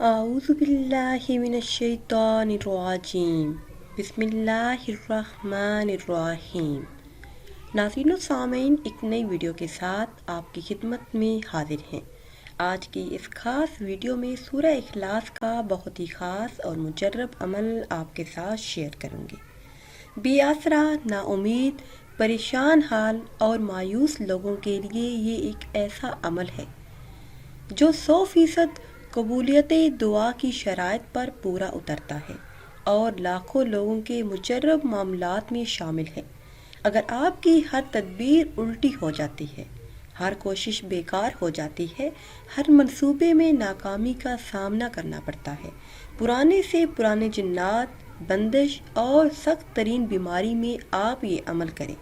اعوذ باللہ من الشیطان الرجیم، بسم اللہ الرحمن الرحیم۔ ناظرین و سامعین، ایک نئی ویڈیو کے ساتھ آپ کی خدمت میں حاضر ہیں۔ آج کی اس خاص ویڈیو میں سورہ اخلاص کا بہت ہی خاص اور مجرب عمل آپ کے ساتھ شیئر کروں گی۔ بے آسرا، نا امید، پریشان حال اور مایوس لوگوں کے لیے یہ ایک ایسا عمل ہے جو 100% قبولیت دعا کی شرائط پر پورا اترتا ہے اور لاکھوں لوگوں کے مجرب معاملات میں شامل ہے۔ اگر آپ کی ہر تدبیر الٹی ہو جاتی ہے، ہر کوشش بیکار ہو جاتی ہے، ہر منصوبے میں ناکامی کا سامنا کرنا پڑتا ہے، پرانے سے پرانے جنات، بندش اور سخت ترین بیماری میں آپ یہ عمل کریں،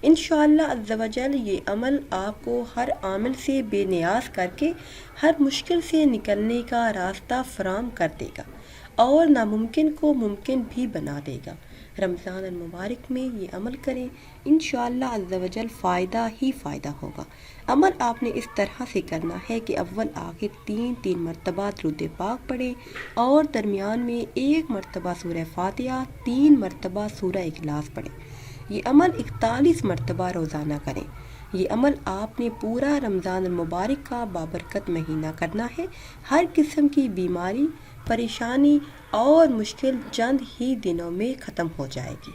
انشاءاللہ عز و جل یہ عمل آپ کو ہر عامل سے بے نیاز کر کے ہر مشکل سے نکلنے کا راستہ فراہم کر دے گا اور ناممکن کو ممکن بھی بنا دے گا۔ رمضان المبارک میں یہ عمل کریں، انشاءاللہ عز و جل فائدہ ہی فائدہ ہوگا۔ عمل آپ نے اس طرح سے کرنا ہے کہ اول آخر تین مرتبہ درود پاک پڑھیں اور درمیان میں 1 مرتبہ سورہ فاتحہ، 3 مرتبہ سورہ اخلاص پڑھیں۔ یہ عمل 41 مرتبہ روزانہ کریں۔ یہ عمل آپ نے پورا رمضان المبارک کا بابرکت مہینہ کرنا ہے۔ ہر قسم کی بیماری، پریشانی اور مشکل چند ہی دنوں میں ختم ہو جائے گی۔